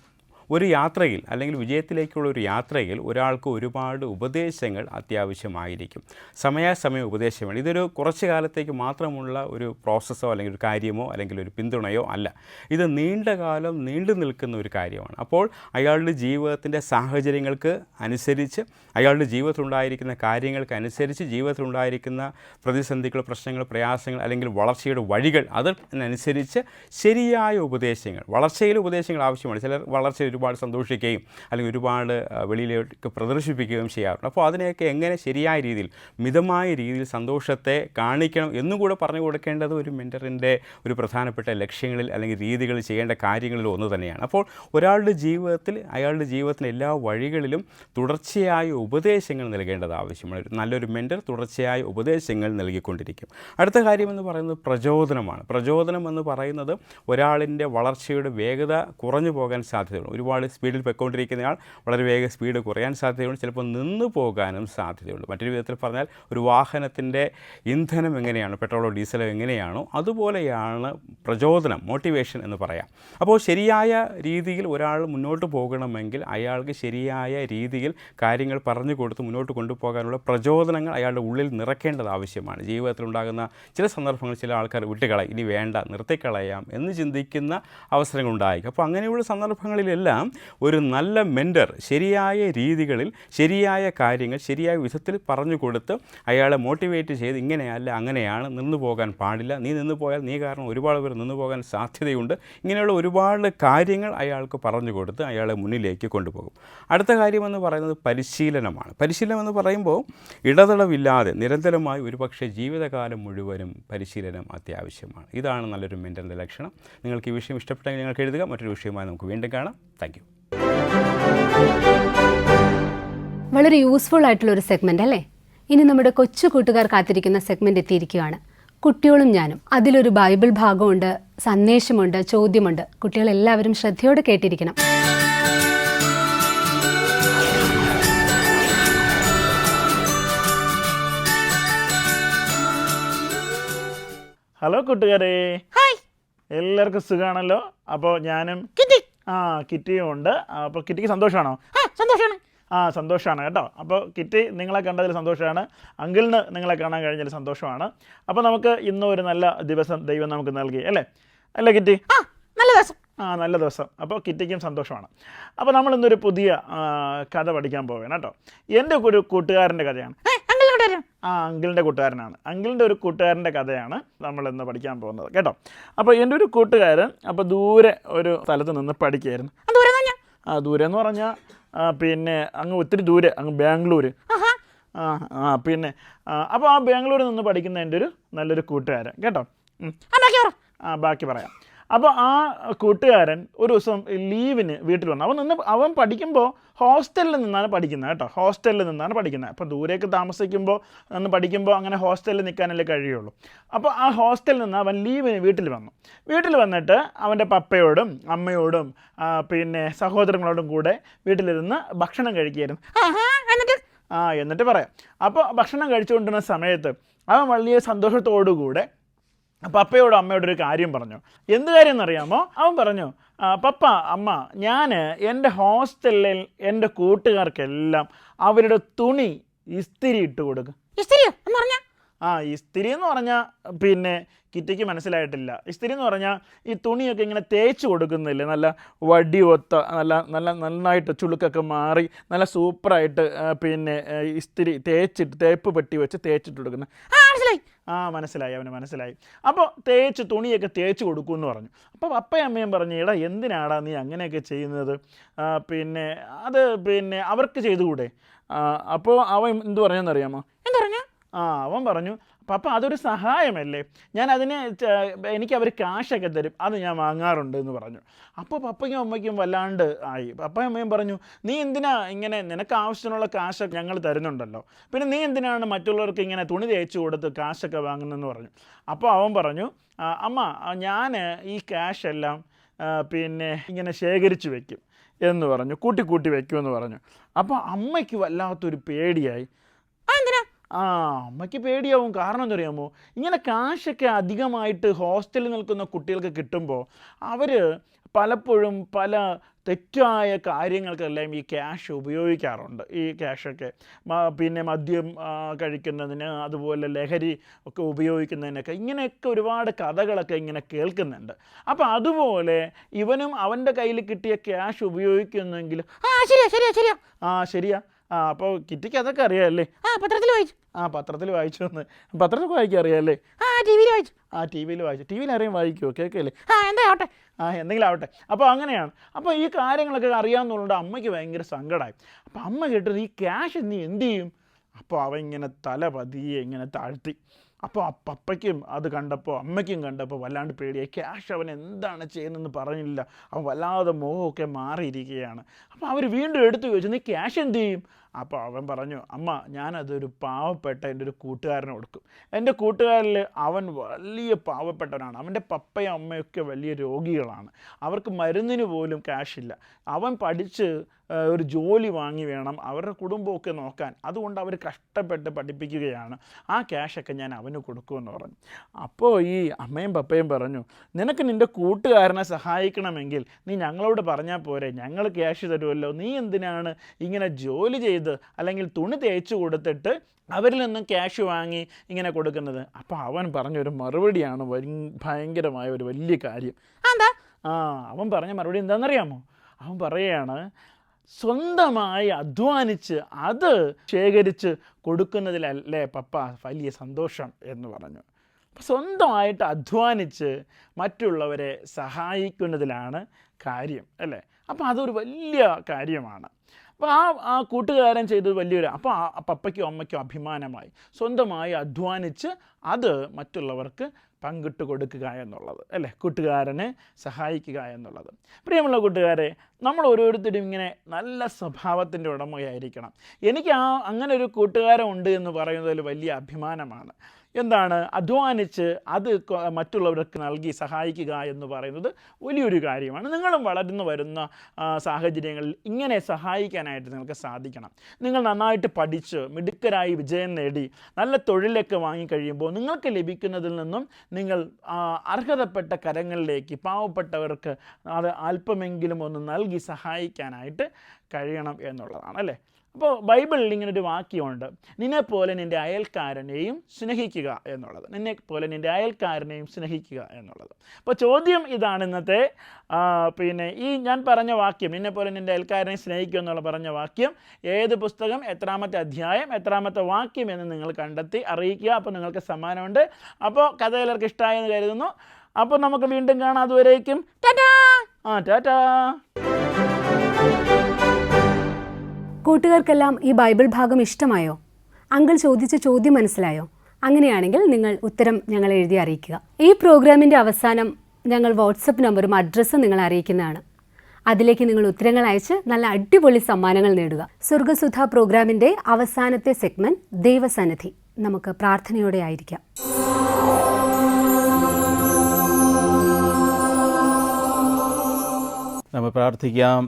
ഒരു യാത്രയിൽ അല്ലെങ്കിൽ വിജയത്തിലേക്കുള്ള ഒരു യാത്രയിൽ ഒരാൾക്ക് ഒരുപാട് ഉപദേശങ്ങൾ അത്യാവശ്യമായിരിക്കും. സമയാസമയം ഉപദേശം വേണം. ഇതൊരു കുറച്ച് കാലത്തേക്ക് മാത്രമുള്ള ഒരു പ്രോസസ്സോ അല്ലെങ്കിൽ ഒരു കാര്യമോ അല്ലെങ്കിൽ ഒരു പിന്തുണയോ അല്ല. ഇത് നീണ്ടകാലം നീണ്ടു നിൽക്കുന്ന ഒരു കാര്യമാണ്. അപ്പോൾ അയാളുടെ ജീവിതത്തിൻ്റെ സാഹചര്യങ്ങൾക്ക് അനുസരിച്ച്, അയാളുടെ ജീവിതത്തിലുണ്ടായിരിക്കുന്ന കാര്യങ്ങൾക്കനുസരിച്ച്, ജീവിതത്തിലുണ്ടായിരിക്കുന്ന പ്രതിസന്ധികൾ, പ്രശ്നങ്ങൾ, പ്രയാസങ്ങൾ അല്ലെങ്കിൽ വളർച്ചയുടെ വഴികൾ, അതിനനുസരിച്ച് ശരിയായ ഉപദേശങ്ങൾ, വളർച്ചയിൽ ഉപദേശങ്ങൾ ആവശ്യമാണ്. ചിലർ വളർച്ച ഒരുപാട് സന്തോഷിക്കുകയും അല്ലെങ്കിൽ ഒരുപാട് വെളിയിലേക്ക് പ്രദർശിപ്പിക്കുകയും ചെയ്യാറുണ്ട്. അപ്പോൾ അതിനെയൊക്കെ എങ്ങനെ ശരിയായ രീതിയിൽ, മിതമായ രീതിയിൽ സന്തോഷത്തെ കാണിക്കണം എന്നുകൂടെ പറഞ്ഞു കൊടുക്കേണ്ടത് ഒരു മെൻറ്ററിൻ്റെ ഒരു പ്രധാനപ്പെട്ട ലക്ഷ്യങ്ങളിൽ അല്ലെങ്കിൽ രീതികളിൽ ചെയ്യേണ്ട കാര്യങ്ങളിൽ ഒന്ന് തന്നെയാണ്. അപ്പോൾ ഒരാളുടെ ജീവിതത്തിൽ, അയാളുടെ ജീവിതത്തിൻ്റെ എല്ലാ വഴികളിലും തുടർച്ചയായ ഉപദേശങ്ങൾ നൽകേണ്ടത് ആവശ്യമാണ്. നല്ലൊരു മെൻറ്റർ തുടർച്ചയായ ഉപദേശങ്ങൾ നൽകിക്കൊണ്ടിരിക്കും. അടുത്ത കാര്യമെന്ന് പറയുന്നത് പ്രചോദനമാണ്. പ്രചോദനം എന്ന് പറയുന്നത് ഒരാളിൻ്റെ വളർച്ചയുടെ വേഗത കുറഞ്ഞു പോകാൻ സാധ്യതയുണ്ട്. ഒരുപാട് സ്പീഡിൽ പോയിക്കൊണ്ടിരിക്കുന്നയാൾ വളരെ വേഗം സ്പീഡ് കുറയാൻ സാധ്യതയുണ്ട്, ചിലപ്പോൾ നിന്നു പോകാനും സാധ്യതയുണ്ട്. മറ്റൊരു വിധത്തിൽ പറഞ്ഞാൽ ഒരു വാഹനത്തിൻ്റെ ഇന്ധനം എങ്ങനെയാണ്, പെട്രോളോ ഡീസലോ എങ്ങനെയാണോ അതുപോലെയാണ് പ്രചോദനം, മോട്ടിവേഷൻ എന്ന് പറയാം. അപ്പോൾ ശരിയായ രീതിയിൽ ഒരാൾ മുന്നോട്ട് പോകണമെങ്കിൽ അയാൾക്ക് ശരിയായ രീതിയിൽ കാര്യങ്ങൾ പറഞ്ഞു കൊടുത്ത് മുന്നോട്ട് കൊണ്ടുപോകാനുള്ള പ്രചോദനങ്ങൾ അയാളുടെ ഉള്ളിൽ നിറയ്ക്കേണ്ടത് ആവശ്യമാണ്. ജീവിതത്തിലുണ്ടാകുന്ന ചില സന്ദർഭങ്ങൾ ചില ആൾക്കാർ വിട്ടുകളയും, ഇനി വേണ്ട, നിർത്തിക്കളയാം എന്ന് ചിന്തിക്കുന്ന അവസരങ്ങളുണ്ടായിരിക്കും. അപ്പോൾ അങ്ങനെയുള്ള സന്ദർഭങ്ങളിലെല്ലാം ഒരു നല്ല മെൻറ്റർ ശരിയായ രീതികളിൽ ശരിയായ കാര്യങ്ങൾ ശരിയായ വിധത്തിൽ പറഞ്ഞു കൊടുത്ത് അയാളെ മോട്ടിവേറ്റ് ചെയ്ത് ഇങ്ങനെയല്ല, അങ്ങനെയാണ്, നിന്നു പോകാൻ പാടില്ല, നീ നിന്നു പോയാൽ നീ കാരണം ഒരുപാട് പേർ നിന്നു പോകാൻ സാധ്യതയുണ്ട്, ഇങ്ങനെയുള്ള ഒരുപാട് കാര്യങ്ങൾ അയാൾക്ക് പറഞ്ഞു കൊടുത്ത് അയാളെ മുന്നിലേക്ക് കൊണ്ടുപോകും. അടുത്ത കാര്യമെന്ന് പറയുന്നത് പരിശീലനമാണ്. പരിശീലനം എന്ന് പറയുമ്പോൾ ഇടതടവില്ലാതെ നിരന്തരമായി ഒരുപക്ഷെ ജീവിതകാലം മുഴുവനും പരിശീലനം അത്യാവശ്യമാണ്. ഇതാണ് നല്ലൊരു മെൻറ്ററിൻ്റെ ലക്ഷണം. നിങ്ങൾക്ക് ഈ വിഷയം ഇഷ്ടപ്പെട്ടെങ്കിൽ നിങ്ങൾക്ക് എഴുതുക. മറ്റൊരു വിഷയമായി നമുക്ക് വീണ്ടും കാണാം. Thank you. വളരെ യൂസ്ഫുൾ ആയിട്ടുള്ള ഒരു സെഗ്മെന്റ് അല്ലേ? ഇനി നമ്മുടെ കൊച്ചു കൂട്ടുകാർ കാത്തിരിക്കുന്ന സെഗ്മെന്റ് എത്തിയിരിക്കുകയാണ്. കുട്ടികളും ഞാനും. അതിലൊരു ബൈബിൾ ഭാഗമുണ്ട്, സന്ദേശമുണ്ട്, ചോദ്യമുണ്ട്. കുട്ടികളെല്ലാവരും ശ്രദ്ധയോടെ കേട്ടിരിക്കണം. ഹലോ കൂട്ടുകാരെ, എല്ലാവർക്കും സുഖമാണല്ലോ. അപ്പോൾ ഞാനും കിറ്റിയും ഉണ്ട്. അപ്പോൾ കിറ്റിക്ക് സന്തോഷമാണോ? സന്തോഷമാണ്. സന്തോഷമാണ് കേട്ടോ. അപ്പോൾ കിറ്റി നിങ്ങളെ കണ്ടതിൽ സന്തോഷമാണ്, അങ്കിളിന് നിങ്ങളെ കാണാൻ കഴിഞ്ഞതിൽ സന്തോഷമാണ്. അപ്പോൾ നമുക്ക് ഇന്നും ഒരു നല്ല ദിവസം ദൈവം നമുക്ക് നൽകി അല്ലേ കിറ്റി? നല്ല ദിവസം. നല്ല ദിവസം. അപ്പോൾ കിറ്റിക്കും സന്തോഷമാണ്. അപ്പോൾ നമ്മൾ ഇന്നൊരു പുതിയ കഥ പഠിക്കാൻ പോവുകയാണ് കേട്ടോ. എൻ്റെ ഒരു കൂട്ടുകാരൻ്റെ കഥയാണ്. അങ്കിളിൻ്റെ കൂട്ടുകാരനാണ്. അങ്കിളിൻ്റെ ഒരു കൂട്ടുകാരൻ്റെ കഥയാണ് നമ്മൾ ഇന്ന് പഠിക്കാൻ പോകുന്നത് കേട്ടോ. അപ്പോൾ എൻ്റെ ഒരു കൂട്ടുകാരൻ അപ്പോൾ ദൂരെ ഒരു സ്ഥലത്ത് നിന്ന് പഠിക്കുകയായിരുന്നു. ദൂരെ എന്ന് പറഞ്ഞാൽ പിന്നെ അങ്ങ് ഒത്തിരി ദൂരെ, അങ്ങ് ബാംഗ്ലൂർ. പിന്നെ അപ്പോൾ ആ ബാംഗ്ലൂരിൽ നിന്ന് പഠിക്കുന്ന എൻ്റെ ഒരു നല്ലൊരു കൂട്ടുകാരൻ കേട്ടോ. ബാക്കി പറയാം. അപ്പോൾ ആ കൂട്ടുകാരൻ ഒരു ദിവസം ലീവിന് വീട്ടിൽ വന്നു. അവൻ പഠിക്കുമ്പോൾ ഹോസ്റ്റലിൽ നിന്നാണ് പഠിക്കുന്നത് കേട്ടോ. ഹോസ്റ്റലിൽ നിന്നാണ് പഠിക്കുന്നത്. അപ്പോൾ ദൂരേക്ക് താമസിക്കുമ്പോൾ പഠിക്കുമ്പോൾ അങ്ങനെ ഹോസ്റ്റലിൽ നിൽക്കാനല്ലേ കഴിയുള്ളൂ. അപ്പോൾ ആ ഹോസ്റ്റലിൽ നിന്ന് അവൻ ലീവിന് വീട്ടിൽ വന്നു. വീട്ടിൽ വന്നിട്ട് അവൻ്റെ പപ്പയോടും അമ്മയോടും പിന്നെ സഹോദരങ്ങളോടും കൂടെ വീട്ടിലിരുന്ന് ഭക്ഷണം കഴിക്കുകയായിരുന്നു. എന്നിട്ട് പറയാം. അപ്പോൾ ഭക്ഷണം കഴിച്ചുകൊണ്ടിരുന്ന സമയത്ത് അവൻ വലിയ സന്തോഷത്തോടുകൂടെ പപ്പയോടും അമ്മയോടും ഒരു കാര്യം പറഞ്ഞു. എന്ത് കാര്യം എന്നറിയാമോ? അവൻ പറഞ്ഞു, പപ്പ അമ്മ, ഞാൻ എൻ്റെ ഹോസ്റ്റലിൽ എൻ്റെ കൂട്ടുകാർക്കെല്ലാം അവരുടെ തുണി ഇസ്തിരി ഇട്ട് കൊടുക്കും. ഇസ്തിരി എന്ന് പറഞ്ഞാൽ പിന്നെ കിറ്റിക്ക് മനസ്സിലായിട്ടില്ല. ഇസ്തിരി എന്ന് പറഞ്ഞാൽ ഈ തുണിയൊക്കെ ഇങ്ങനെ തേച്ച് കൊടുക്കുന്നില്ലേ, നല്ല വടി ഒത്ത നന്നായിട്ട് ചുളുക്കൊക്കെ മാറി നല്ല സൂപ്പറായിട്ട് പിന്നെ ഇസ്തിരി തേപ്പ് പെട്ടി വെച്ച് തേച്ചിട്ട് കൊടുക്കുന്നത്. മനസ്സിലായി, അവന് മനസ്സിലായി. അപ്പോൾ തുണിയൊക്കെ തേച്ച് കൊടുക്കുമെന്ന് പറഞ്ഞു. അപ്പോൾ പപ്പയും അമ്മയും പറഞ്ഞു, എടാ എന്തിനാടാ നീ അങ്ങനെയൊക്കെ ചെയ്യുന്നത്, പിന്നെ അത് പിന്നെ അവർക്ക് ചെയ്തുകൂടെ? അപ്പോൾ അവൻ എന്ത് പറഞ്ഞെന്നറിയാമോ? അവൻ പറഞ്ഞു, പപ്പ അതൊരു സഹായമല്ലേ, എനിക്ക് അവർ കാശൊക്കെ തരും, അത് ഞാൻ വാങ്ങാറുണ്ട് എന്ന് പറഞ്ഞു. അപ്പോൾ പപ്പയ്ക്കും അമ്മയ്ക്കും വല്ലാണ്ട് ആയി. പപ്പയും അമ്മയും പറഞ്ഞു, നീ എന്തിനാ ഇങ്ങനെ, നിനക്ക് ആവശ്യത്തിനുള്ള കാശൊക്കെ ഞങ്ങൾ തരുന്നുണ്ടല്ലോ, പിന്നെ നീ എന്തിനാണ് മറ്റുള്ളവർക്ക് ഇങ്ങനെ തുണി തേച്ച് കൊടുത്ത് കാശൊക്കെ വാങ്ങുന്നതെന്ന് പറഞ്ഞു. അപ്പോൾ അവൻ പറഞ്ഞു, അമ്മ ഞാൻ ഈ ക്യാഷെല്ലാം പിന്നെ ഇങ്ങനെ ശേഖരിച്ച് വെക്കും എന്ന് പറഞ്ഞു, കൂട്ടി വെക്കുമെന്ന് പറഞ്ഞു. അപ്പോൾ അമ്മയ്ക്ക് വല്ലാത്തൊരു പേടിയായി. അമ്മയ്ക്ക് പേടിയാവും. കാരണം എന്തറിയാമോ, ഇങ്ങനെ കാശൊക്കെ അധികമായിട്ട് ഹോസ്റ്റലിൽ നിൽക്കുന്ന കുട്ടികൾക്ക് കിട്ടുമ്പോൾ അവർ പലപ്പോഴും പല തെറ്റായ കാര്യങ്ങൾക്കെല്ലാം ഈ ക്യാഷ് ഉപയോഗിക്കാറുണ്ട്. ഈ ക്യാഷൊക്കെ പിന്നെ മദ്യം കഴിക്കുന്നതിന്, അതുപോലെ ലഹരി ഒക്കെ ഉപയോഗിക്കുന്നതിനൊക്കെ ഇങ്ങനെയൊക്കെ ഒരുപാട് കഥകളൊക്കെ ഇങ്ങനെ കേൾക്കുന്നുണ്ട്. അപ്പോൾ അതുപോലെ ഇവനും അവൻ്റെ കയ്യിൽ കിട്ടിയ ക്യാഷ് ഉപയോഗിക്കുന്നെങ്കിൽ ശരിയാ. അപ്പോൾ കിറ്റിക്ക് അതൊക്കെ അറിയാമല്ലേ? പത്രത്തിൽ വായിച്ചു എന്ന്. പത്രത്തിൽ വായിക്കാൻ അറിയാമല്ലേ? ടി വിയിൽ വായിച്ചു. ടി വിയിൽ ആരെയും വായിക്കുമോ? കേൾക്കല്ലേ? എന്തെങ്കിലും ആവട്ടെ. അപ്പോൾ അങ്ങനെയാണ്. അപ്പോൾ ഈ കാര്യങ്ങളൊക്കെ അറിയാമെന്നുള്ളത് അമ്മയ്ക്ക് ഭയങ്കര സങ്കടമായി. അപ്പോൾ അമ്മ കേട്ടത്, ഈ ക്യാഷ് നീ എന്ത് ചെയ്യും? അപ്പോൾ അവൻ ഇങ്ങനെ തല പതിയെ ഇങ്ങനെ താഴ്ത്തി. അപ്പോൾ പപ്പയ്ക്കും അത് കണ്ടപ്പോൾ അമ്മയ്ക്കും കണ്ടപ്പോൾ വല്ലാണ്ട് പേടിയായി. ക്യാഷ് അവൻ എന്താണ് ചെയ്യുന്നതെന്ന് പറഞ്ഞില്ല. അവൻ വല്ലാതെ മോഹമൊക്കെ മാറിയിരിക്കുകയാണ്. അപ്പോൾ അവർ വീണ്ടും എടുത്തു ചോദിച്ചു, നീ ക്യാഷ് എന്ത് ചെയ്യും? അപ്പോൾ അവൻ പറഞ്ഞു, അമ്മ ഞാനതൊരു പാവപ്പെട്ട എൻ്റെ ഒരു കൂട്ടുകാരന് കൊടുക്കും. എൻ്റെ കൂട്ടുകാരിൽ അവൻ വലിയ പാവപ്പെട്ടവനാണ്. അവൻ്റെ പപ്പയും അമ്മയൊക്കെ വലിയ രോഗികളാണ്. അവർക്ക് മരുന്നിന് പോലും ക്യാഷില്ല. അവൻ പഠിച്ച് ഒരു ജോലി വാങ്ങി വേണം അവരുടെ കുടുംബമൊക്കെ നോക്കാൻ. അതുകൊണ്ട് അവർ കഷ്ടപ്പെട്ട് പഠിപ്പിക്കുകയാണ്. ആ ക്യാഷൊക്കെ ഞാൻ അവന് കൊടുക്കുമെന്ന് പറഞ്ഞു. അപ്പോൾ ഈ അമ്മയും പപ്പയും പറഞ്ഞു, നിനക്ക് നിൻ്റെ കൂട്ടുകാരനെ സഹായിക്കണമെങ്കിൽ നീ ഞങ്ങളോട് പറഞ്ഞാൽ പോരെ, ഞങ്ങൾ ക്യാഷ് തരുമല്ലോ. നീ എന്തിനാണ് ഇങ്ങനെ ജോലി ചെയ്ത് അല്ലെങ്കിൽ തുണി തേച്ച് കൊടുത്തിട്ട് അവരിൽ നിന്നും ക്യാഷ് വാങ്ങി ഇങ്ങനെ കൊടുക്കുന്നത്? അപ്പോൾ അവൻ പറഞ്ഞൊരു മറുപടിയാണ് ഭയങ്കരമായ ഒരു വലിയ കാര്യം. അവൻ പറഞ്ഞ മറുപടി എന്താണെന്നറിയാമോ? അവൻ പറയുകയാണ്, സ്വന്തമായി അധ്വാനിച്ച് അത് ശേഖരിച്ച് കൊടുക്കുന്നതിലല്ലേ പപ്പ വലിയ സന്തോഷം എന്ന് പറഞ്ഞു. സ്വന്തമായിട്ട് അധ്വാനിച്ച് മറ്റുള്ളവരെ സഹായിക്കുന്നതിലാണ് കാര്യം അല്ലേ? അപ്പോൾ അതൊരു വലിയ കാര്യമാണ്. അപ്പോൾ ആ കൂട്ടുകാരൻ ചെയ്തത് വലിയൊരു, അപ്പോൾ ആ പപ്പയ്ക്കും അമ്മയ്ക്കും അഭിമാനമായി. സ്വന്തമായി അധ്വാനിച്ച് അത് മറ്റുള്ളവർക്ക് പങ്കിട്ട് കൊടുക്കുക എന്നുള്ളത് അല്ലേ, കൂട്ടുകാരനെ സഹായിക്കുക എന്നുള്ളത്. പ്രിയമുള്ള കൂട്ടുകാരെ, നമ്മൾ ഓരോരുത്തരും ഇങ്ങനെ നല്ല സ്വഭാവത്തിൻ്റെ ഉടമയായിരിക്കണം. എനിക്ക് അങ്ങനെ ഒരു കൂട്ടുകാരൻ ഉണ്ട് എന്ന് പറയുന്നതിൽ വലിയ അഭിമാനമാണ്. എന്താണ് അധ്വാനിച്ച് അത് മറ്റുള്ളവർക്ക് നൽകി സഹായിക്കുക എന്ന് പറയുന്നത് വലിയൊരു കാര്യമാണ്. നിങ്ങളും വളർന്നു വരുന്ന സാഹചര്യങ്ങളിൽ ഇങ്ങനെ സഹായിക്കാനായിട്ട് നിങ്ങൾക്ക് സാധിക്കണം. നിങ്ങൾ നന്നായിട്ട് പഠിച്ച് മിടുക്കരായി വിജയം നേടി നല്ല തൊഴിലൊക്കെ വാങ്ങിക്കഴിയുമ്പോൾ നിങ്ങൾക്ക് ലഭിക്കുന്നതിൽ നിന്നും നിങ്ങൾ അർഹതപ്പെട്ട കരങ്ങളിലേക്ക് പാവപ്പെട്ടവർക്ക് അത് അല്പമെങ്കിലും ഒന്ന് നൽകി സഹായിക്കാനായിട്ട് കഴിയണം എന്നുള്ളതാണ് അല്ലേ. അപ്പോൾ ബൈബിളിൽ ഇങ്ങനൊരു വാക്യമുണ്ട്, നിന്നെപ്പോലെ നിൻ്റെ അയൽക്കാരനെയും സ്നേഹിക്കുക എന്നുള്ളത്. നിന്നെപ്പോലെ നിൻ്റെ അയൽക്കാരനെയും സ്നേഹിക്കുക എന്നുള്ളത്. അപ്പോൾ ചോദ്യം ഇതാണ് ഇന്നത്തെ, ഈ ഞാൻ പറഞ്ഞ വാക്യം, നിന്നെപ്പോലെ നിൻ്റെ അയൽക്കാരനെ സ്നേഹിക്കുക എന്നുള്ള പറഞ്ഞ വാക്യം ഏത് പുസ്തകം, എത്രാമത്തെ അധ്യായം, എത്രാമത്തെ വാക്യം എന്ന് നിങ്ങൾ കണ്ടെത്തി അറിയിക്കുക. അപ്പോൾ നിങ്ങൾക്ക് സമ്മാനമുണ്ട്. അപ്പോൾ കഥ എല്ലാവർക്കും ഇഷ്ടമായെന്ന് കരുതുന്നു. അപ്പോൾ നമുക്ക് വീണ്ടും കാണാം. അതുവരേക്കും ടാറ്റാ. ടാറ്റാ. കൂട്ടുകാർക്കെല്ലാം ഈ ബൈബിൾ ഭാഗം ഇഷ്ടമായോ? അങ്കിൾ ചോദിച്ച ചോദ്യം മനസ്സിലായോ? അങ്ങനെയാണെങ്കിൽ നിങ്ങൾ ഉത്തരം ഞങ്ങളെ എഴുതി അറിയിക്കുക. ഈ പ്രോഗ്രാമിൻ്റെ അവസാനം ഞങ്ങൾ വാട്സപ്പ് നമ്പറും അഡ്രസ്സും നിങ്ങളെ അറിയിക്കുന്നതാണ്. അതിലേക്ക് നിങ്ങൾ ഉത്തരങ്ങൾ അയച്ച് നല്ല അടിപൊളി സമ്മാനങ്ങൾ നേടുക. സ്വർഗസുധ പ്രോഗ്രാമിൻ്റെ അവസാനത്തെ സെഗ്മെൻറ്റ് ദൈവസന്നിധി. നമുക്ക് പ്രാർത്ഥനയോടെ ആയിരിക്കാം. നമ്മൾ പ്രാർത്ഥിക്കാം.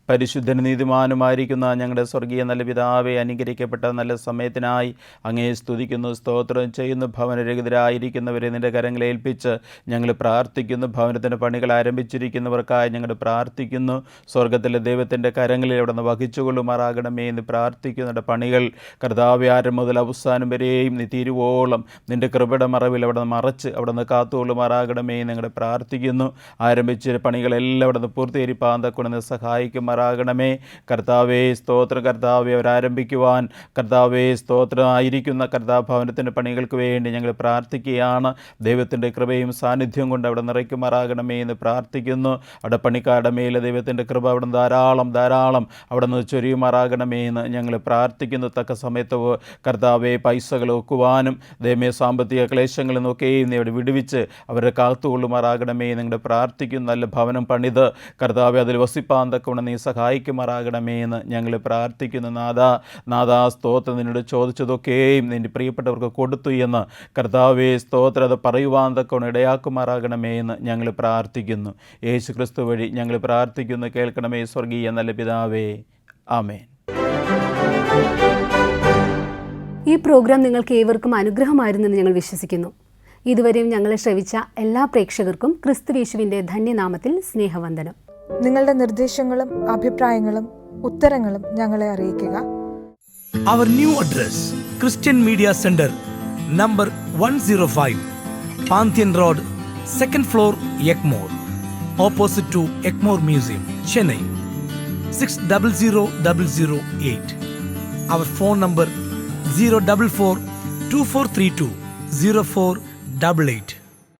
പരിശുദ്ധ നീതിമാനുമായിരിക്കുന്ന ഞങ്ങളുടെ സ്വർഗീയ നല്ല പിതാവേ, അനുഗ്രഹിക്കപ്പെട്ട നല്ല സമയത്തിനായി അങ്ങേ സ്തുതിക്കുന്നു, സ്തോത്രം ചെയ്യുന്നു. ഭവനരഹിതരായിരിക്കുന്നവരെ നിൻ്റെ കരങ്ങളെ ഏൽപ്പിച്ച് ഞങ്ങൾ പ്രാർത്ഥിക്കുന്നു. ഭവനത്തിൻ്റെ പണികൾ ആരംഭിച്ചിരിക്കുന്നവർക്കായി ഞങ്ങൾ പ്രാർത്ഥിക്കുന്നു. സ്വർഗത്തിലെ ദൈവത്തിൻ്റെ കരങ്ങളിൽ അവിടെ നിന്ന് വഹിച്ചുകൊള്ളുമാറാകണമേ എന്ന് പ്രാർത്ഥിക്കുന്നുണ്ട്. പണികൾ കർത്താവേ ആരം മുതൽ അവസാനം വരെയും നീ തീരുവോളം നിൻ്റെ കൃപയുടെ മറവിൽ അവിടെ നിന്ന് മറച്ച് അവിടെ നിന്ന് കാത്തുകൊള്ളുമാറാകണമേ ഞങ്ങൾ പ്രാർത്ഥിക്കുന്നു. ആരംഭിച്ച പണികളെല്ലാം അവിടെ നിന്ന് പൂർത്തീകരിപ്പാൻ തക്കവണ്ണം സഹായിക്കും ണമേ. കർത്താവേ സ്തോത്രം. കർത്താവെ അവരാരംഭിക്കുവാൻ കർത്താവേ സ്തോത്രമായിരിക്കുന്ന കർത്താവ് ഭവനത്തിൻ്റെ പണികൾക്ക് വേണ്ടി ഞങ്ങൾ പ്രാർത്ഥിക്കുകയാണ്. ദൈവത്തിൻ്റെ കൃപയും സാന്നിധ്യം കൊണ്ട് അവിടെ നിറയ്ക്കുമാറാകണമേ എന്ന് പ്രാർത്ഥിക്കുന്നു. അവിടെ പണിക്കാരുടെ മേലെ ദൈവത്തിൻ്റെ കൃപ അവിടെ ധാരാളം അവിടെ നിന്ന് ചൊരിയുമാറാകണമേ എന്ന് ഞങ്ങൾ പ്രാർത്ഥിക്കുന്നു. തക്ക സമയത്ത് കർത്താവെ പൈസകൾ ഒക്കുവാനും ദൈവമേ സാമ്പത്തിക ക്ലേശങ്ങളിൽ നിന്നൊക്കെയും നീ അവിടെ വിടുവിച്ച് അവരെ കാത്തുകൊള്ളുമാറാകണമേ ഞങ്ങൾ പ്രാർത്ഥിക്കുന്നു. നല്ല ഭവനം പണിത് കർത്താവെ അതിൽ വസിപ്പാൻ തക്കവണ്ണം നീ സഹായിക്കുമാറാകണമേ എന്ന് ഞങ്ങൾ പ്രാർത്ഥിക്കുന്നു. നാഥാ സ്തോത്രം. നിന്നോട് ചോദിച്ചതൊക്കെയും നിൻ്റെ പ്രിയപ്പെട്ടവർക്ക് കൊടുത്തു എന്ന് കർത്താവേ സ്തോത്രം അത് പറയുവാൻ തക്കവണ്ണം ഇടയാക്കുമാറാകണമേ എന്ന് ഞങ്ങൾ പ്രാർത്ഥിക്കുന്നു. യേശു ക്രിസ്തു വഴി ഞങ്ങൾ പ്രാർത്ഥിക്കുന്നു. കേൾക്കണമേ സ്വർഗീയ നല്ല പിതാവേ. ആമേൻ. ഈ പ്രോഗ്രാം നിങ്ങൾക്ക് ഏവർക്കും അനുഗ്രഹമായിരുന്നെന്ന് ഞങ്ങൾ വിശ്വസിക്കുന്നു. ഇതുവരെയും ഞങ്ങളെ ശ്രവിച്ച എല്ലാ പ്രേക്ഷകർക്കും ക്രിസ്തുയേശുവിൻ്റെ ധന്യനാമത്തിൽ സ്നേഹവന്ദനം. നിങ്ങളുടെ നിർദ്ദേശങ്ങളും അഭിപ്രായങ്ങളും ഉത്തരങ്ങളും ഞങ്ങളെ അറിയിക്കുക. Our new address, Christian Media Center, number 105, Pantheon Road, 2nd floor, Egmore, opposite to Egmore Museum, Chennai, 600008. Our phone number 044 2432 0488.